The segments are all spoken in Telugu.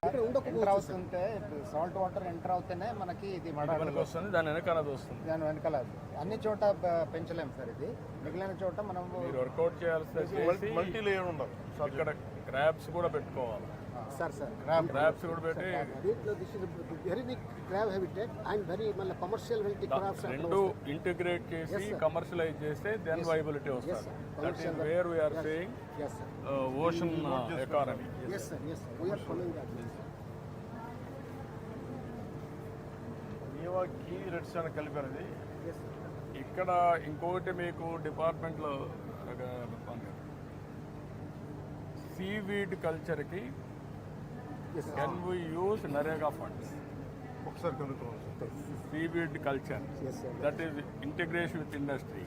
ఎంటర్ అవుతుంటే సాల్ట్ వాటర్ ఎంటర్ అవుతేనే మనకి ఇది వస్తుంది, దాని వెనకాల వస్తుంది. దాని వెనకాల అన్ని చోట పెంచలేము సార్. ఇది మిగిలిన చోట మనం వర్కౌట్ చేయాల్సి మల్టీ లేయర్ ఉండాలి. ఇక్కడ క్రాబ్స్ కూడా పెట్టుకోవాలి సార్. క్రాబ్స్ కూడా పెట్టి దీంట్లో this is very big crab habitat and very మళ్ళీ కమర్షియల్ క్రాబ్స్ రెండు ఇంటిగ్రేట్ చేసి కమర్షియలైజ్ చేస్తే దెన్ వైబిలిటీ వస్తుంది. That is where we are saying ocean economy. yes sir we are following that. నీవా కీ రెడ్ సాన్ కలిపారది. ఇక్కడ ఇంకోటి మీకు డిపార్ట్మెంట్లో సీవీడ్ కల్చర్కి can we use NREGA funds? ఒకసారి కనుక్కోవాలి. Seaweed culture that is integration with industry.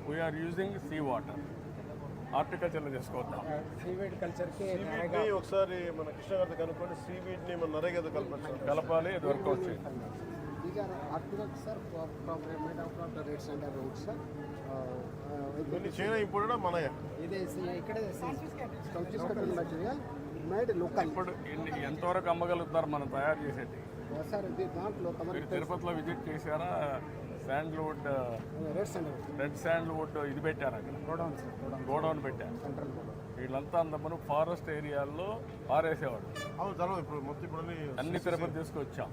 We are using sea water. హార్టికల్చర్లో చేసుకోవద్దాం. సీవీడ్ కల్చర్కి ఒకసారి మన కృష్ణ గారితో కనుక్కోండి. సీవీడ్ని మన నరేగాతో కలపాలి, అది వర్కౌట్ చేయాలి. These are articles, sir, made out of the red sand and roads, sir. China imported మనయా? ఇదే ఇక్కడ confiscated material made local. ఇప్పుడు ఎంతవరకు అమ్మగలుగుతారు మనం తయారు చేసేది? సార్ ఇది దాంట్లో మీరు తిరుపతిలో విజిట్ చేశారా? శాండ్ల్వుడ్, రెడ్ శాండ్ల్వుడ్ ఇది పెట్టారు అక్కడ, గోడౌన్ పెట్టారు. వీళ్ళంతా అంతమను ఫారెస్ట్ ఏరియాల్లో పారేసేవాడు. ఇప్పుడు మొత్తం ఇప్పుడు అన్ని తిరుపతి తీసుకొచ్చాం.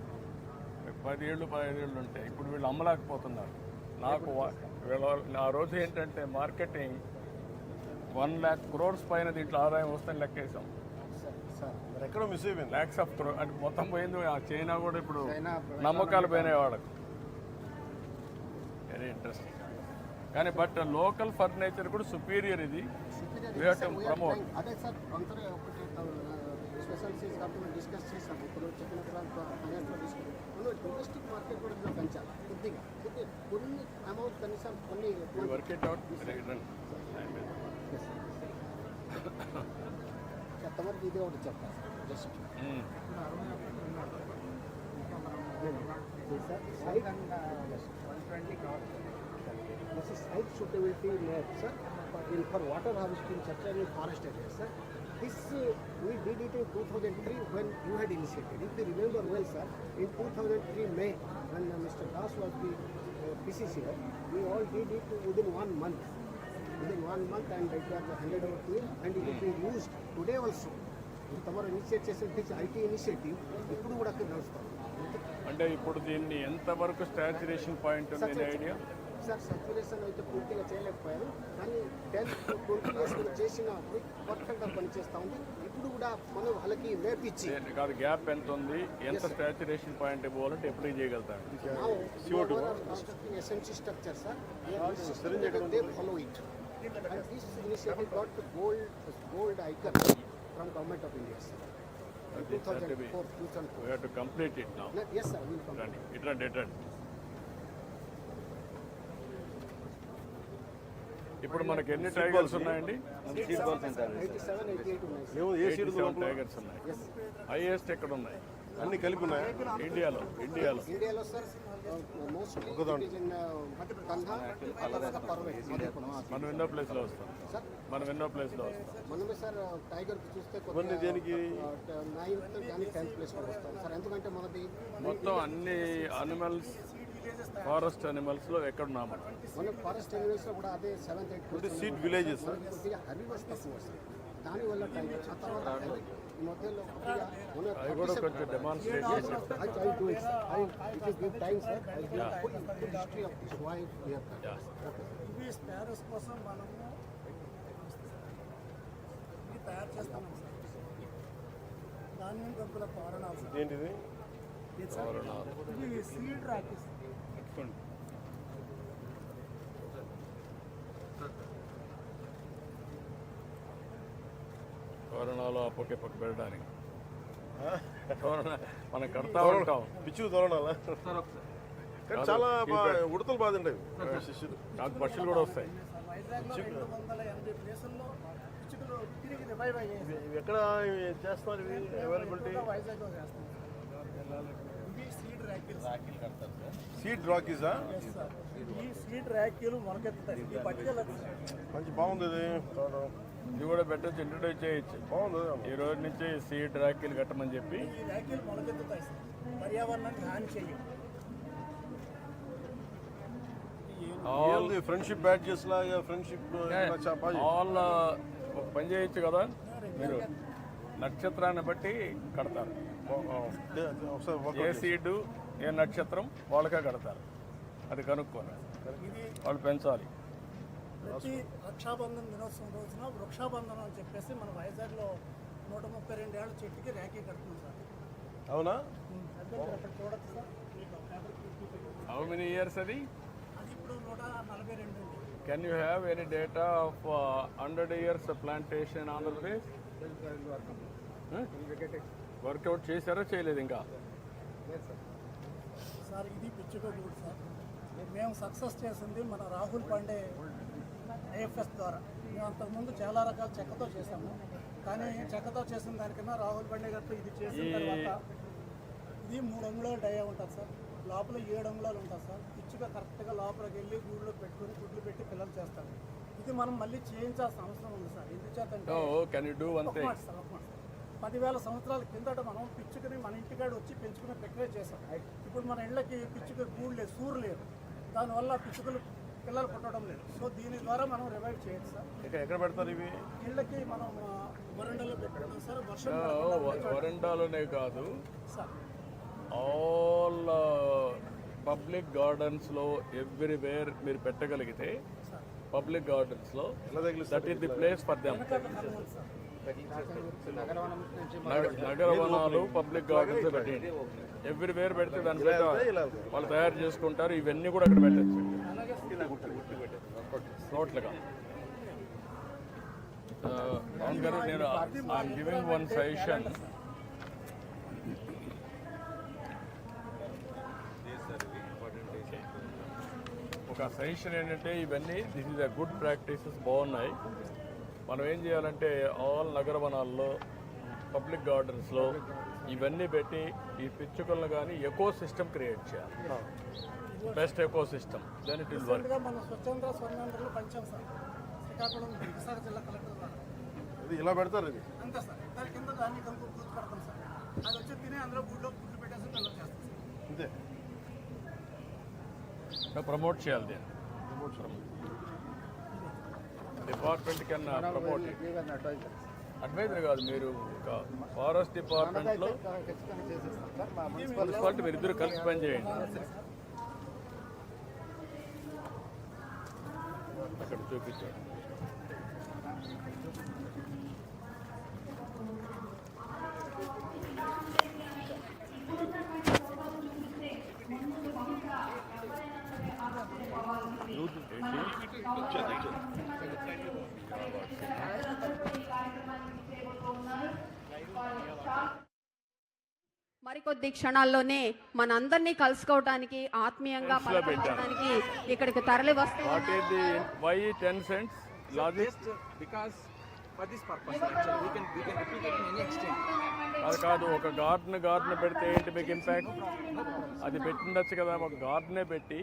10 ఏళ్ళు 15 ఏళ్ళు ఉంటాయి. ఇప్పుడు వీళ్ళు అమ్మలేకపోతున్నారు. నాకు ఆ రోజు ఏంటంటే మార్కెటింగ్ 1 lakh crores పైన దీంట్లో ఆదాయం వస్తుందని లెక్కేసాం. ఎక్కడ మిస్ అయిపోయింది. ల్యాక్స్ ఆఫ్ క్రోర్ అంటే మొత్తం పోయింది. ఆ చైనా కూడా ఇప్పుడు నమ్మకాలు పోయినాయి వాళ్ళకు. Very interesting. కానీ బట్ లోకల్ ఫర్నిచర్ కూడా సుపీరియర్. ఇది ప్రమోట్. అదే సార్ అంతరే ఒకటి స్పెషల్ సీజ్ కాబట్టి డిస్కస్ చేసాము. ఇప్పుడు చెప్పిన తర్వాత డొమెస్టిక్ మార్కెట్ కూడా పెంచాలి కొద్దిగా కొన్ని అమౌంట్ కనీసం కొన్ని వర్క్ ఇట్ అవుట్. చెత్తవరకు ఇదే ఒకటి చెప్తాను just this is site suitability map, sir, for water harvesting sector in forest areas, sir. This we did it in 2003 when you had initiated. If you remember well, sir, in 2003 May when Mr. Das was the PCC, we all did it within 1 month. Within 1 month, and it was handed over to him, and it is being used today also. తమరు ఇనిషియేట్ చేసే ఐటీ ఇనిషియేటివ్ ఇప్పుడు కూడా అక్కడ నడుస్తాం. అంటే ఇప్పుడు దీన్ని ఎంతవరకు స్టాచ్యురేషన్ పాయింట్ ఉంది ఐడియా? సార్ సర్క్యులేషన్ అయితే పూర్తిగా చేయలేకపోయారు, కానీ 10 to 20 years చేసిన పర్ఫెక్ట్గా పనిచేస్తూ ఉంది. ఇప్పుడు కూడా మనం వాళ్ళకి మేప్ ఇచ్చి కాదు గ్యాప్ ఎంత ఉంది, ఎంత స్టాచ్యురేషన్ పాయింట్ ఇవ్వాలంటే ఎప్పుడు చేయగలుగుతారు? SMC structure sir they follow it. And this initiative got the gold icon from Government of India, sir. In 2004. We have to complete it now. Yes, sir. We will complete it. It. ఇప్పుడు మనకి ఎన్ని టైగర్స్ ఉన్నాయండి? 87, 88 ఉన్నాయి. 87 టైగర్స్ ఉన్నాయి. హైయెస్ట్ ఎక్కడ ఉన్నాయి? అన్ని కలిపి ఉన్నాయి ఇండియాలో sir mostly it is in కంధా పర్వెట్. మనం ఎన్నో ప్లేస్లో వస్తాం సార్, మనమే సార్ టైగర్ చూస్తే కొన్ని దేనికి 9th కానీ 10th ప్లేస్లో వస్తాం సార్. ఎందుకంటే మనది మొత్తం అన్ని అనిమల్స్ ఫారెస్ట్ అనిమల్స్లో ఎక్కడున్నాం మన ఫారెస్ట్ అనిమల్స్లో కూడా అదే 7th 8th సీడ్ విలేజెస్ కొద్దిగా హెర్బివర్స్ తక్కువ వస్తాయి. దానివల్ల టైగర్ ఆ తర్వాత మధ్యలో అవి కూడా కొంచెం డెమాన్స్ట్రేట్ చేసేస్తాం. ఇవి స్పారస్ కోసం మనము ఇవి తయారు చేస్తున్నాం సార్. ధాన్యం కంకుల కారణాలు సార్. ఏంటిది? ఇవి సీడ్ రాకేస్. తోరణాలు ఆ పక్క పెట్టడానికి మనం కడతా ఉంటాం. పిచ్చు తోరణాలా? చాలా ఉడతలు బాధ ఉంటాయి. శిష్యులు నాకు పక్షులు కూడా వస్తాయి. వైజాగ్లో 280 ప్లేసుల్లో పిచ్చుకలు తిరిగి రివైవ్ అయ్యాయి. ఎక్కడ చేస్తున్నారు ఇవి? అవైలబిలిటీ వైజాగ్లో చేస్తాం. ఇవి సీడ్ ర్యాకిల్స్. సీడ్ రాకీసా? ఈ సీడ్ ర్యాకిల్ మొలకెత్తుతాయి. ఈ పట్టుకెళ్ళదు. మంచి బాగుంది ఇది. ఇది కూడా పెట్టచ్చు, ఇంట్రొడ్యూస్ చేయొచ్చు. బాగుంది. ఈ రోజు నుంచి సీడ్ ర్యాకీలు కట్టమని చెప్పి ఈ ర్యాకీలు మొలకెత్తుతాయి సార్, పర్యావరణానికి హాని చేయవు. ఆల్ ఫ్రెండ్షిప్ బ్యాడ్జెస్ లాగా ఫ్రెండ్షిప్ ఆల్ ఒక పని చేయొచ్చు కదా మీరు, నక్షత్రాన్ని బట్టి కడతారు. ఏ సీడు ఏ నక్షత్రం వాళ్ళకే కడతారు. అది కనుక్కోరు, ఇది వాళ్ళు పెంచాలి. ప్రతి రక్షాబంధన్ దినోత్సవం రోజున వృక్షాబంధనం అని చెప్పేసి మన వైజాగ్లో 132 ఏళ్ల చెట్టుకి ర్యాకీ కడుతుంది సార్. అవునా? అక్కడ చూడొచ్చు సార్. హౌ మెనీ ఇయర్స్ అది? అది ఇప్పుడు 142 ఉంది. Can you have any data of 100 years plantation Andhra Pradesh? Work out చేశారా చేయలేదు ఇంకా? సార్ ఇది పిచ్చుకోకూడదు సార్. మేము సక్సెస్ చేసింది మన రాహుల్ పాండే ఐఎఫ్ఎస్ ద్వారా. మేము అంతకుముందు చాలా రకాల చెక్కతో చేసాము, కానీ చెక్కతో చేసిన దానికన్నా రాహుల్ పాండే గారితో ఇది చేసిన తర్వాత ఇది 3 అంగుళాలు డయా ఉంటుంది సార్, లోపల 7 అంగుళాలు ఉంటుంది సార్. పిచ్చుగా కరెక్ట్గా లోపలికి వెళ్ళి గూడులో పెట్టుకుని గుడ్లు పెట్టి పిల్లలు చేస్తారు. ఇది మనం మళ్ళీ చేయించాల్సిన అవసరం ఉంది సార్. ఎందుచేతంటే can you do one thing? 10,000 సంవత్సరాల కిందట మనం పిచ్చుకని మన ఇంటికాడ వచ్చి పెంచుకునే ప్రక్రియ చేసాం. ఇప్పుడు మన ఇళ్ళకి పిచ్చుక గూడు లేదు, సూరు లేదు, దానివల్ల పిచ్చుకలు పిల్లలు పుట్టడం లేదు. సో దీని ద్వారా మనం రివైవ్ చేయొచ్చు సార్. ఎక్కడ పెడతారు ఇవి? ఇళ్ళకి మనం వరండాలో పెట్టుకుంటాం సార్. వర్షం వరండాలోనే కాదు, సార్ ఆల్ పబ్లిక్ గార్డెన్స్లో ఎవ్రీవేర్ మీరు పెట్టగలిగితే, పబ్లిక్ గార్డెన్స్లో that is the place for them. నగరవనాలు పబ్లిక్ గార్డెన్స్ పెట్టండి, ఎవ్రీవేర్ పెడితే దాన్ని పెద్ద వాళ్ళు తయారు చేసుకుంటారు. ఇవన్నీ కూడా అక్కడ పెట్టచ్చు నోట్లుగా. అవును గారు, నేను ఐఎమ్ గివింగ్ వన్ సజెషన్. ఒక సజెషన్ ఏంటంటే, ఇవన్నీ this is a good practices, బాగున్నాయి. మనం ఏం చేయాలంటే ఆల్ నగరవనాల్లో పబ్లిక్ గార్డెన్స్లో ఇవన్నీ పెట్టి ఈ పిచ్చుకలను కానీ ఎకో సిస్టమ్ క్రియేట్ చేయాలి. Best eco system, then it will work. మనం స్వచ్ఛంద స్వర్ణాంధ్రలో పంచాం సార్, శ్రీకాకుళం విశాఖ జిల్లా కలెక్టర్ ద్వారా. ఇది ఇలా పెడతారు ఇది? అంతే సార్. దాని కింద దాన్ని కంపు పూర్తి పడతాం సార్. అది వచ్చి తిని అందులో గుడ్లో గుడ్లు పెట్టేసి పిల్లలు చేస్తాం సార్. అంతే. ప్రమోట్ చేయాలి దీన్ని. డిపార్ట్మెంట్ కన్నా ప్రమోట్, అడ్వైజర్ కాదు మీరు, ఫారెస్ట్ డిపార్ట్మెంట్లో మున్సిపాలిటీ మీరు ఇద్దరు కలిసి పనిచేయండి. అక్కడ చూపించాడు. మరికొద్ది క్షణాల్లోనే మనందరినీ కలుసుకోవడానికి, ఆత్మీయంగా పలకరించడానికి ఇక్కడికి తరలి What is the why 10 cents logic? Because for this purpose actually we can repeat it in any extent. అది కాదు, ఒక గార్డెన్ పెడితే ఏంటి మీకు ఇంపాక్ట్? అది పెట్టిండొచ్చు కదా, ఒక గార్డెనే పెట్టి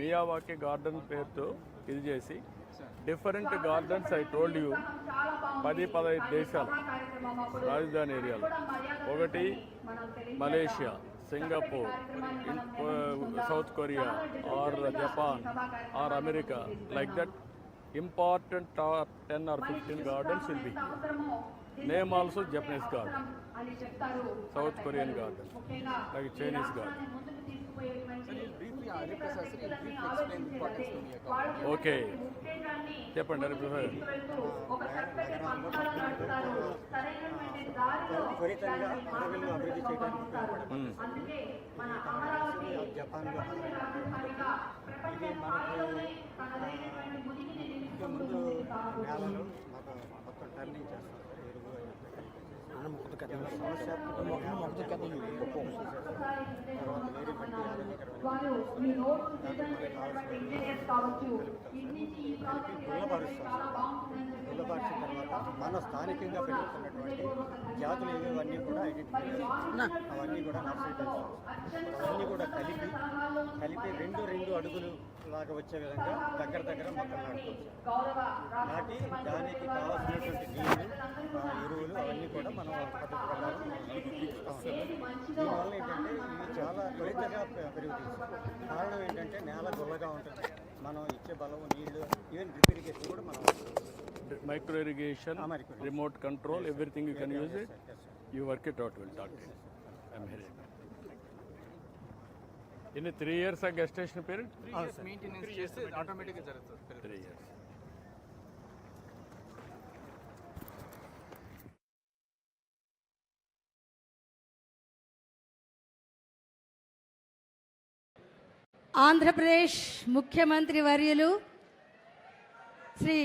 మియావాకి గార్డెన్ పేరుతో ఇది చేసి different gardens I told you 10-15 దేశాలు రాజధాని ఏరియాలో, ఒకటి Malaysia, Singapore, South Korea or Japan or America, like that important 10 or 15 gardens will be. Name also Japanese garden, South Korean garden, like Chinese garden. Briefly, Professor, briefly explain the importance of the account. Okay. చెప్పండి హరి ప్రసాద్. త్వరితంగా అడవులను అభివృద్ధి చేయడానికి జపాన్లో ఇది మనకు ముందు నేలలో మాకు మొత్తం టర్నింగ్ చేస్తాం గుల్లపరుస్తాం. గుల్లపరిచిన తర్వాత మన స్థానికంగా పెరుగుతున్నటువంటి జాతులు ఇవన్నీ కూడా ఐడెంటిఫై చేస్తాం. అవన్నీ కూడా నర్సరీ టైప్స్ అవన్నీ కూడా కలిపి 2 అడుగులు లాగా వచ్చే విధంగా దగ్గర మొక్కలు నాటుకోవచ్చు. నాటి దానికి కావాల్సినటువంటి నీళ్లు, ఎరువులు అవన్నీ కూడా మనం ఒక పద్ధతి ప్రకారం ఇస్తాం. దీనివల్ల ఏంటంటే ఇవి చాలా త్వరితగా పెరుగుతాయి. కారణం ఏంటంటే నేల గుల్లగా ఉంటుంది. మనం ఇచ్చే బలము, నీళ్లు, ఈవెన్ డ్రిప్ ఇరిగేషన్ కూడా మనం micro irrigation, remote control, everything you can use it. You work it out, will talk. I'm hearing. ఇన్ని 3 years ఆ గెస్టేషన్ పీరియడ్? 3 years మెయింటెనెన్స్ చేస్తే ఆటోమేటిక్గా జరుగుతుంది. 3 years. ఆంధ్రప్రదేశ్ ముఖ్యమంత్రి వర్యులు శ్రీ